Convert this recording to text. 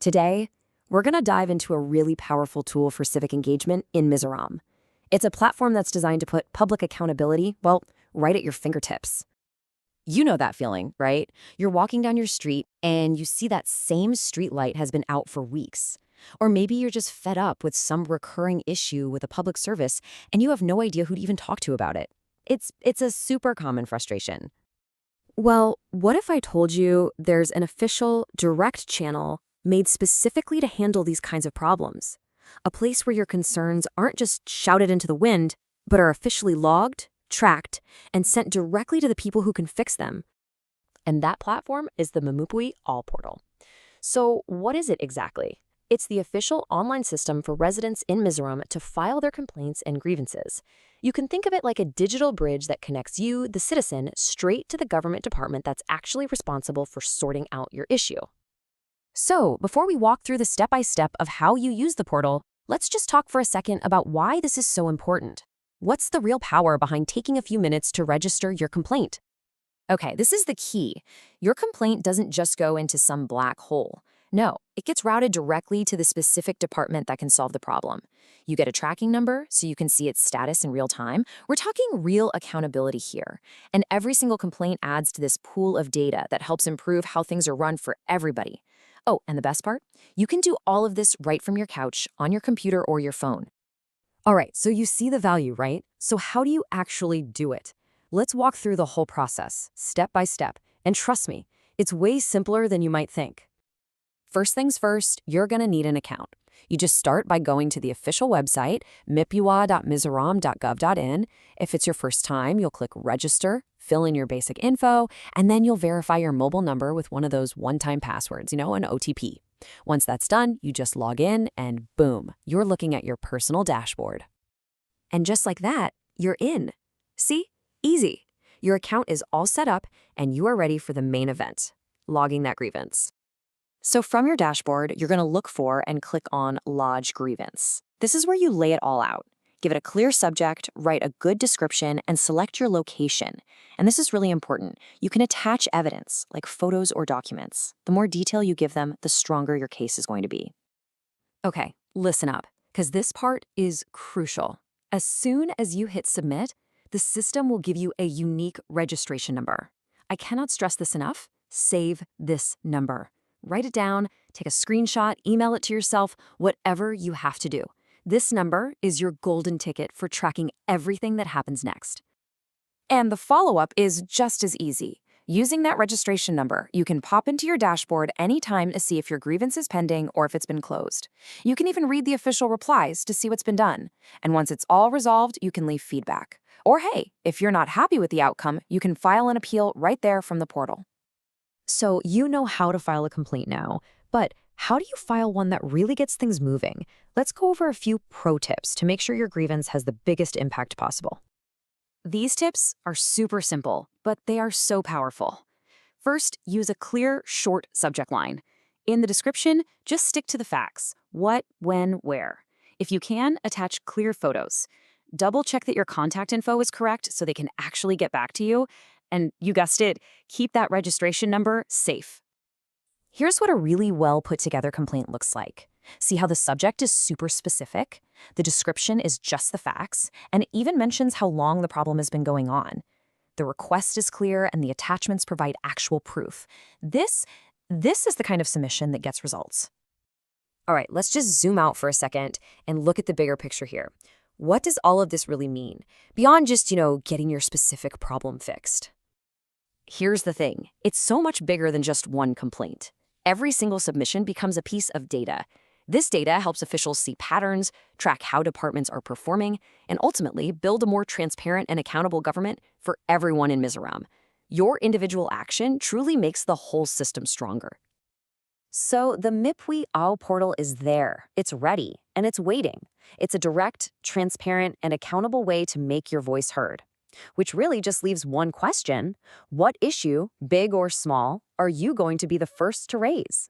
Today, we're going to dive into a really powerful tool for civic engagement in Mizoram. It's a platform that's designed to put public accountability, well, right at your fingertips. You know that feeling, right? You're walking down your street and you see that same street light has been out for weeks. Or maybe you're just fed up with some recurring issue with a public service and you have no idea who to even talk to about it. It's a super common frustration. Well, what if I told you there's an official, direct channel made specifically to handle these kinds of problems? A place where your concerns aren't just shouted into the wind, but are officially logged, tracked, and sent directly to the people who can fix them. And that platform is the Mipui Aw portal. So what is it exactly? It's the official online system for residents in Mizoram to file their complaints and grievances. You can think of it like a digital bridge that connects you, the citizen, straight to the government department that's actually responsible for sorting out your issue. So, before we walk through the step-by-step of how you use the portal, let's just talk for a second about why this is so important. What's the real power behind taking a few minutes to register your complaint? Okay, this is the key. Your complaint doesn't just go into some black hole. No, it gets routed directly to the specific department that can solve the problem. You get a tracking number so you can see its status in real time. We're talking real accountability here. And every single complaint adds to this pool of data that helps improve how things are run for everybody. Oh, and the best part? You can do all of this right from your couch, on your computer or your phone. All right, so you see the value, right? So how do you actually do it? Let's walk through the whole process, step by step. And trust me, it's way simpler than you might think. First things first, you're going to need an account. You just start by going to the official website, mipuaw.mizoram.gov.in. If it's your first time, you'll click Register, fill in your basic info, and then you'll verify your mobile number with one of those one-time passwords, an OTP. Once that's done, you just log in and boom, you're looking at your personal dashboard. And just like that, you're in. See? Easy. Your account is all set up and you are ready for the main event, logging that grievance. So from your dashboard, you're going to look for and click on Lodge Grievance. This is where you lay it all out. Give it a clear subject, write a good description, and select your location. And this is really important. You can attach evidence, like photos or documents. The more detail you give them, the stronger your case is going to be. Okay, listen up, because this part is crucial. As soon as you hit Submit, the system will give you a unique registration number. I cannot stress this enough. Save this number. Write it down, take a screenshot, email it to yourself, whatever you have to do. This number is your golden ticket for tracking everything that happens next. And the follow-up is just as easy. Using that registration number, you can pop into your dashboard anytime to see if your grievance is pending or if it's been closed. You can even read the official replies to see what's been done. And once it's all resolved, you can leave feedback. Or hey, if you're not happy with the outcome, you can file an appeal right there from the portal. So you know how to file a complaint now, but how do you file one that really gets things moving? Let's go over a few pro tips to make sure your grievance has the biggest impact possible. These tips are super simple, but they are so powerful. First, use a clear, short subject line. In the description, just stick to the facts: what, when, where. If you can, attach clear photos. Double check that your contact info is correct so they can actually get back to you. And you guessed it, keep that registration number safe. Here's what a really well put together complaint looks like. See how the subject is super specific? The description is just the facts, and it even mentions how long the problem has been going on. The request is clear, and the attachments provide actual proof. This is the kind of submission that gets results. All right, let's just zoom out for a second and look at the bigger picture here. What does all of this really mean? Beyond just, getting your specific problem fixed. Here's the thing. It's so much bigger than just one complaint. Every single submission becomes a piece of data. This data helps officials see patterns, track how departments are performing, and ultimately build a more transparent and accountable government for everyone in Mizoram. Your individual action truly makes the whole system stronger. So the Mipui Aw portal is there. It's ready, and it's waiting. It's a direct, transparent, and accountable way to make your voice heard. Which really just leaves one question: what issue, big or small, are you going to be the first to raise?